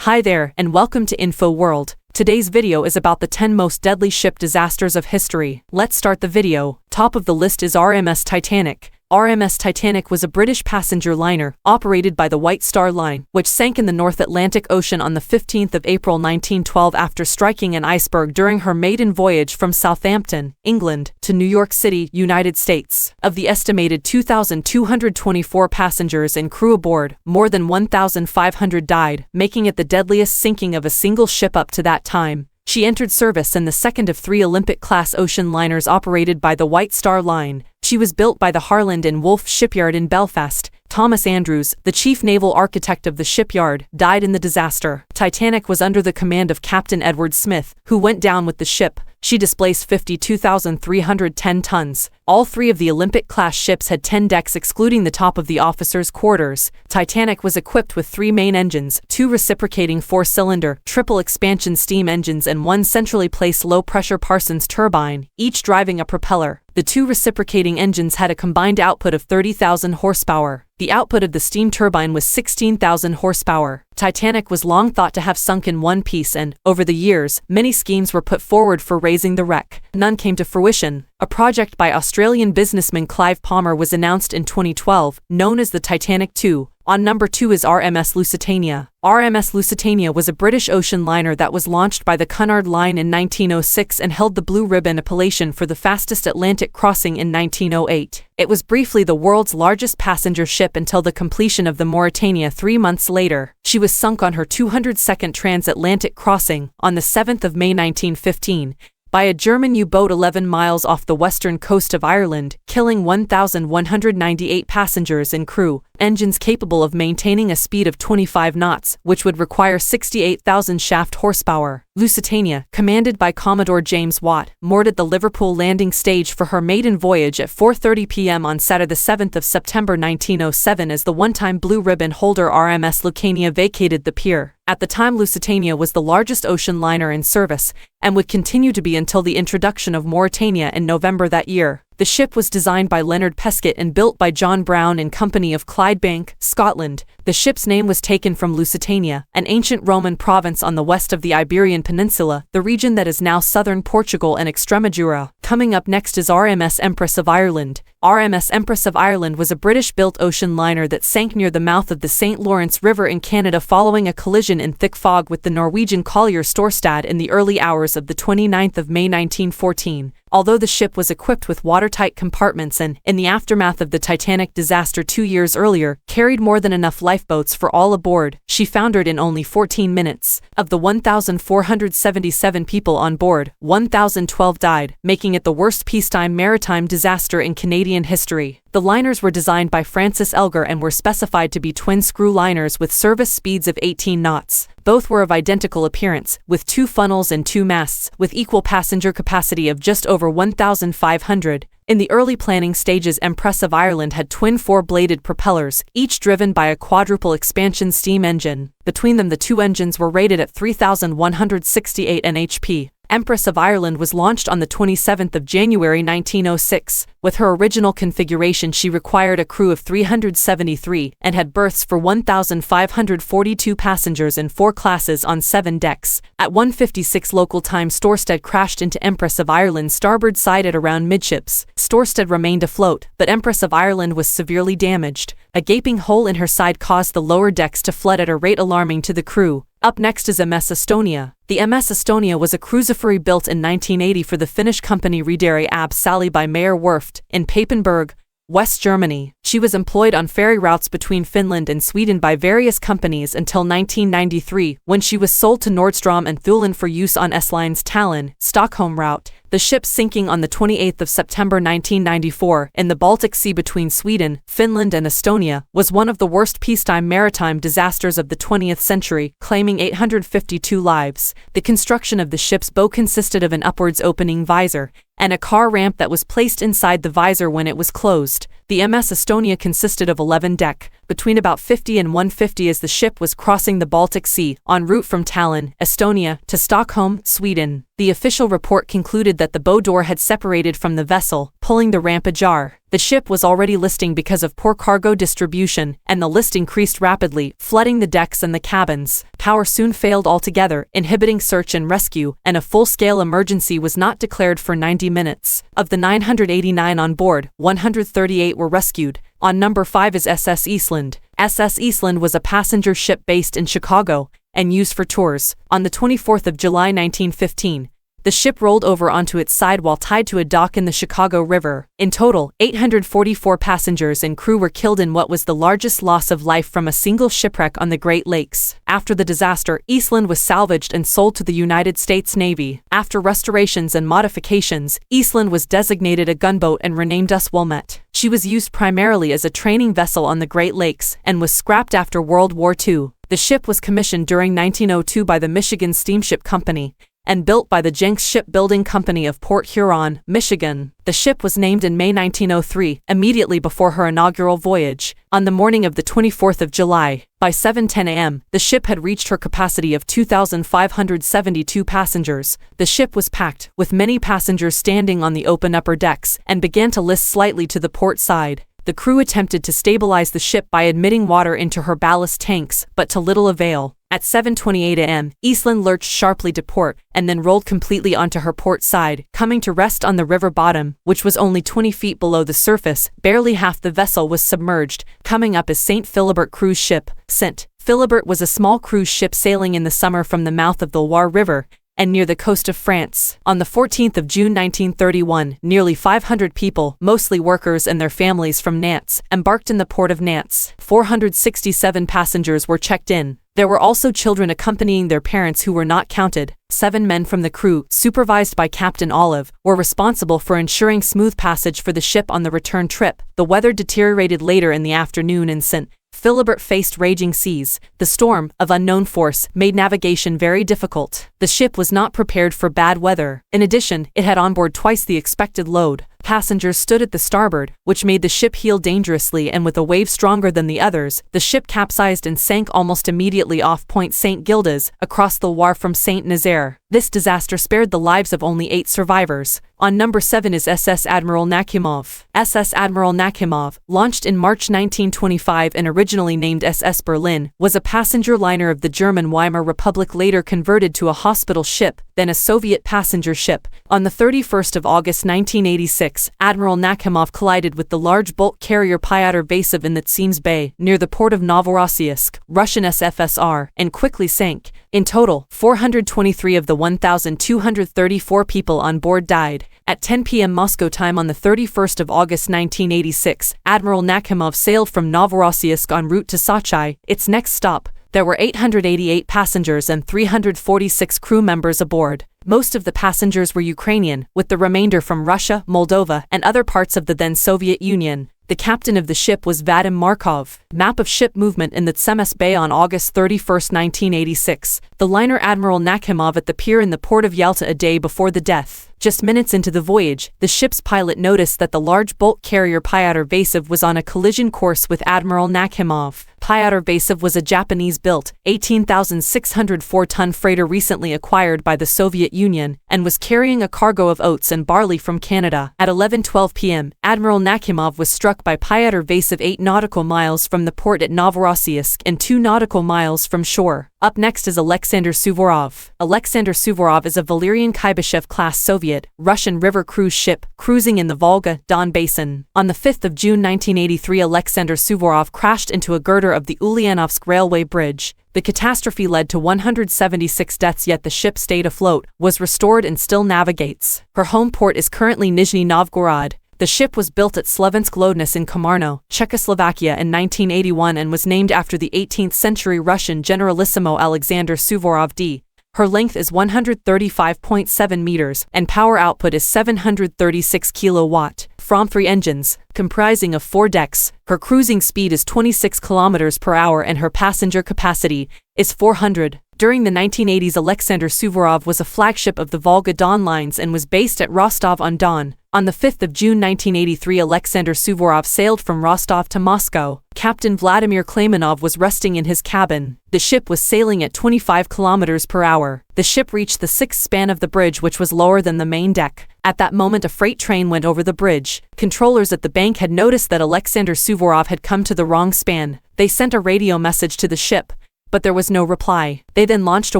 Hi there, and welcome to InfoWorld. Today's video is about the 10 most deadly ship disasters of history. Let's start the video. Top of the list is RMS Titanic. RMS Titanic was a British passenger liner operated by the White Star Line, which sank in the North Atlantic Ocean on the 15th of April 1912 after striking an iceberg during her maiden voyage from Southampton, England, to New York City, United States. Of the estimated 2,224 passengers and crew aboard, more than 1,500 died, making it the deadliest sinking of a single ship up to that time. She entered service in the second of three Olympic-class ocean liners operated by the White Star Line. She was built by the Harland and Wolff shipyard in Belfast. Thomas Andrews, the chief naval architect of the shipyard, died in the disaster. Titanic was under the command of Captain Edward Smith, who went down with the ship. She displaced 52,310 tons. All three of the Olympic-class ships had 10 decks excluding the top of the officers' quarters. Titanic was equipped with 3 main engines, 2 reciprocating 4-cylinder, triple expansion steam engines and 1 centrally placed low-pressure Parsons turbine, each driving a propeller. The 2 reciprocating engines had a combined output of 30,000 horsepower. The output of the steam turbine was 16,000 horsepower. Titanic was long thought to have sunk in one piece and, over the years, many schemes were put forward for raising the wreck. None came to fruition. A project by Australian businessman Clive Palmer was announced in 2012, known as the Titanic II. On number 2 is RMS Lusitania. RMS Lusitania was a British ocean liner that was launched by the Cunard Line in 1906 and held the Blue Ribbon appellation for the fastest Atlantic crossing in 1908. It was briefly the world's largest passenger ship until the completion of the Mauretania 3 months later. She was sunk on her 202nd transatlantic crossing, on the 7th of May 1915, by a German U-boat 11 miles off the western coast of Ireland, killing 1,198 passengers and crew. Engines capable of maintaining a speed of 25 knots, which would require 68,000 shaft horsepower. Lusitania, commanded by Commodore James Watt, moored at the Liverpool landing stage for her maiden voyage at 4:30 p.m. on Saturday 7 September 1907 as the one-time Blue Ribbon holder RMS Lusitania vacated the pier. At the time, Lusitania was the largest ocean liner in service, and would continue to be until the introduction of Mauretania in November that year. The ship was designed by Leonard Pescott and built by John Brown and Company of Clydebank, Scotland. The ship's name was taken from Lusitania, an ancient Roman province on the west of the Iberian Peninsula, the region that is now southern Portugal and Extremadura. Coming up next is RMS Empress of Ireland. RMS Empress of Ireland was a British-built ocean liner that sank near the mouth of the St. Lawrence River in Canada following a collision in thick fog with the Norwegian collier Storstad in the early hours of the 29th of May 1914. Although the ship was equipped with watertight compartments and, in the aftermath of the Titanic disaster 2 years earlier, carried more than enough lifeboats for all aboard, she foundered in only 14 minutes. Of the 1,477 people on board, 1,012 died, making it the worst peacetime maritime disaster in Canadian history. The liners were designed by Francis Elgar and were specified to be twin-screw liners with service speeds of 18 knots. Both were of identical appearance, with 2 funnels and 2 masts, with equal passenger capacity of just over 1,500. In the early planning stages, Empress of Ireland had twin 4-bladed propellers, each driven by a quadruple expansion steam engine. Between them, the 2 engines were rated at 3,168 nhp. Empress of Ireland was launched on the 27th of January 1906. With her original configuration, she required a crew of 373 and had berths for 1,542 passengers in 4 classes on 7 decks. At 1:56 local time, Storstad crashed into Empress of Ireland's starboard side at around midships. Storstad remained afloat, but Empress of Ireland was severely damaged. A gaping hole in her side caused the lower decks to flood at a rate alarming to the crew. Up next is MS Estonia. The MS Estonia was a crucifery built in 1980 for the Finnish company Rederi Ab Sally by Meyer Werft, in Papenburg, West Germany. She was employed on ferry routes between Finland and Sweden by various companies until 1993, when she was sold to Nordstrom and Thulin for use on S-Line's Tallinn, Stockholm route. The ship sinking on the 28th of September 1994 in the Baltic Sea between Sweden, Finland and Estonia was one of the worst peacetime maritime disasters of the 20th century, claiming 852 lives. The construction of the ship's bow consisted of an upwards opening visor and a car ramp that was placed inside the visor when it was closed. The MS Estonia consisted of 11 deck, between about 50 and 150 as the ship was crossing the Baltic Sea, en route from Tallinn, Estonia, to Stockholm, Sweden. The official report concluded that the bow door had separated from the vessel, pulling the ramp ajar. The ship was already listing because of poor cargo distribution, and the list increased rapidly, flooding the decks and the cabins. Power soon failed altogether, inhibiting search and rescue, and a full-scale emergency was not declared for 90 minutes. Of the 989 on board, 138 were rescued. On number 5 is SS Eastland. SS Eastland was a passenger ship based in Chicago and used for tours. On the 24th of July 1915, the ship rolled over onto its side while tied to a dock in the Chicago River. In total, 844 passengers and crew were killed in what was the largest loss of life from a single shipwreck on the Great Lakes. After the disaster, Eastland was salvaged and sold to the United States Navy. After restorations and modifications, Eastland was designated a gunboat and renamed as Wilmette. She was used primarily as a training vessel on the Great Lakes and was scrapped after World War II. The ship was commissioned during 1902 by the Michigan Steamship Company and built by the Jenks Shipbuilding Company of Port Huron, Michigan. The ship was named in May 1903, immediately before her inaugural voyage. On the morning of the 24th of July, by 7:10 a.m., the ship had reached her capacity of 2,572 passengers. The ship was packed, with many passengers standing on the open upper decks, and began to list slightly to the port side. The crew attempted to stabilize the ship by admitting water into her ballast tanks, but to little avail. At 7:28 a.m., Eastland lurched sharply to port, and then rolled completely onto her port side, coming to rest on the river bottom, which was only 20 feet below the surface. Barely half the vessel was submerged, coming up as St. Philibert cruise ship. St. Philibert was a small cruise ship sailing in the summer from the mouth of the Loire River and near the coast of France. On the 14th of June 1931, nearly 500 people, mostly workers and their families from Nantes, embarked in the port of Nantes. 467 passengers were checked in. There were also children accompanying their parents who were not counted. 7 men from the crew, supervised by Captain Olive, were responsible for ensuring smooth passage for the ship on the return trip. The weather deteriorated later in the afternoon and St. Philibert faced raging seas. The storm, of unknown force, made navigation very difficult. The ship was not prepared for bad weather. In addition, it had on board twice the expected load. Passengers stood at the starboard, which made the ship heel dangerously, and with a wave stronger than the others, the ship capsized and sank almost immediately off Point St. Gildas, across the Loire from St. Nazaire. This disaster spared the lives of only 8 survivors. On number 7 is SS Admiral Nakhimov. SS Admiral Nakhimov, launched in March 1925 and originally named SS Berlin, was a passenger liner of the German Weimar Republic, later converted to a hospital ship, then a Soviet passenger ship. On the 31st of August 1986, Admiral Nakhimov collided with the large bulk carrier Pyotr Vasov in the Tsemes Bay, near the port of Novorossiysk, Russian SFSR, and quickly sank. In total, 423 of the 1,234 people on board died. At 10 p.m. Moscow time on the 31st of August 1986, Admiral Nakhimov sailed from Novorossiysk en route to Sochi, its next stop. There were 888 passengers and 346 crew members aboard. Most of the passengers were Ukrainian, with the remainder from Russia, Moldova, and other parts of the then Soviet Union. The captain of the ship was Vadim Markov. Map of ship movement in the Tsemes Bay on August 31, 1986. The liner Admiral Nakhimov at the pier in the port of Yalta a day before the death. Just minutes into the voyage, the ship's pilot noticed that the large bulk carrier Pyotr Vasov was on a collision course with Admiral Nakhimov. Pyotr Vasov was a Japanese-built, 18,604-ton freighter recently acquired by the Soviet Union, and was carrying a cargo of oats and barley from Canada. At 11:12 p.m., Admiral Nakhimov was struck by Pyotr Vasov 8 nautical miles from the port at Novorossiysk and 2 nautical miles from shore. Up next is Alexander Suvarov. Alexander Suvarov is a Valerian Kuybyshev-class Soviet, Russian river cruise ship, cruising in the Volga-Don basin. On the 5th of June 1983, Alexander Suvarov crashed into a girder of the Ulyanovsk railway bridge. The catastrophe led to 176 deaths, yet the ship stayed afloat, was restored and still navigates. Her home port is currently Nizhny Novgorod. The ship was built at Slovensk Lodnice in Komarno, Czechoslovakia in 1981 and was named after the 18th-century Russian Generalissimo Alexander Suvorov D. Her length is 135.7 meters, and power output is 736 kilowatt, from 3 engines, comprising of 4 decks. Her cruising speed is 26 kilometers per hour and her passenger capacity is 400. During the 1980s, Alexander Suvorov was a flagship of the Volga-Don lines and was based at Rostov-on-Don. On the 5th of June 1983, Alexander Suvorov sailed from Rostov to Moscow. Captain Vladimir Klaimanov was resting in his cabin. The ship was sailing at 25 kilometers per hour. The ship reached the 6th span of the bridge, which was lower than the main deck. At that moment, a freight train went over the bridge. Controllers at the bank had noticed that Alexander Suvarov had come to the wrong span. They sent a radio message to the ship, but there was no reply. They then launched a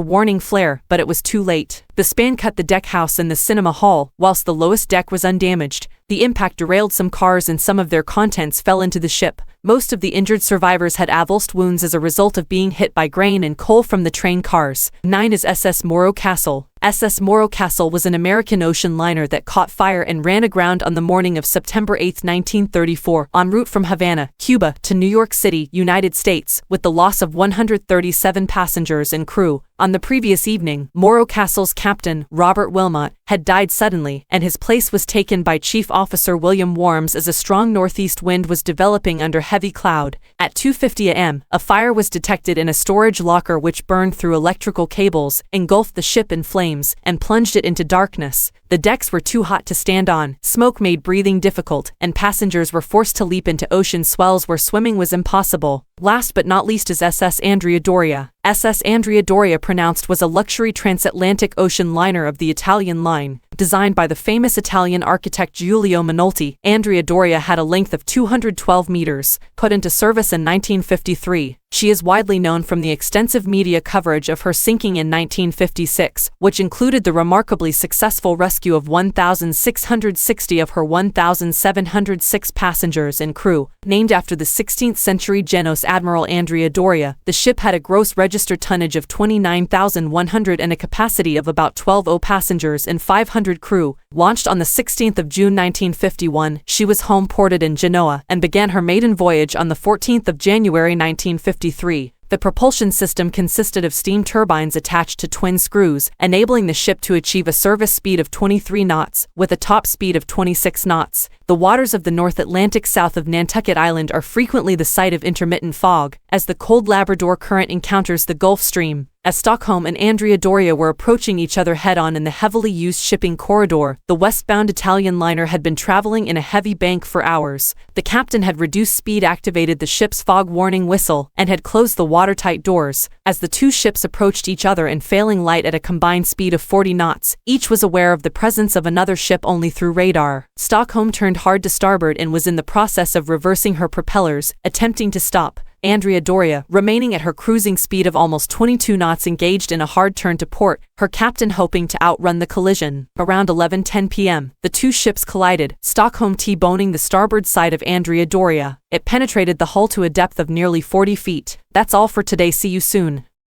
warning flare, but it was too late. The span cut the deck house and the cinema hall, whilst the lowest deck was undamaged. The impact derailed some cars and some of their contents fell into the ship. Most of the injured survivors had avulsed wounds as a result of being hit by grain and coal from the train cars. 9 is SS Morro Castle. SS Morro Castle was an American ocean liner that caught fire and ran aground on the morning of September 8, 1934, en route from Havana, Cuba, to New York City, United States, with the loss of 137 passengers and crew. On the previous evening, Morro Castle's captain, Robert Wilmot, had died suddenly, and his place was taken by Chief Officer William Worms as a strong northeast wind was developing under heavy cloud. At 2:50 a.m., a fire was detected in a storage locker which burned through electrical cables, engulfed the ship in flames, and plunged it into darkness. The decks were too hot to stand on, smoke made breathing difficult, and passengers were forced to leap into ocean swells where swimming was impossible. Last but not least is SS Andrea Doria. SS Andrea Doria, pronounced, was a luxury transatlantic ocean liner of the Italian line. Designed by the famous Italian architect Giulio Minolti, Andrea Doria had a length of 212 meters, put into service in 1953. She is widely known from the extensive media coverage of her sinking in 1956, which included the remarkably successful rescue of 1,660 of her 1,706 passengers and crew. Named after the 16th-century Genos Admiral Andrea Doria, the ship had a gross registered tonnage of 29,100 and a capacity of about 12 passengers and 500 crew. Launched on the 16th of June 1951, she was home-ported in Genoa and began her maiden voyage on the 14th of January 1953. The propulsion system consisted of steam turbines attached to twin screws, enabling the ship to achieve a service speed of 23 knots, with a top speed of 26 knots. The waters of the North Atlantic south of Nantucket Island are frequently the site of intermittent fog, as the cold Labrador Current encounters the Gulf Stream. As Stockholm and Andrea Doria were approaching each other head-on in the heavily used shipping corridor, the westbound Italian liner had been traveling in a heavy bank for hours. The captain had reduced speed, activated the ship's fog warning whistle, and had closed the watertight doors. As the two ships approached each other in failing light at a combined speed of 40 knots, each was aware of the presence of another ship only through radar. Stockholm turned hard to starboard and was in the process of reversing her propellers, attempting to stop. Andrea Doria, remaining at her cruising speed of almost 22 knots, engaged in a hard turn to port, her captain hoping to outrun the collision. Around 11:10 p.m., the two ships collided, Stockholm T-boning the starboard side of Andrea Doria. It penetrated the hull to a depth of nearly 40 feet. That's all for today. See you soon.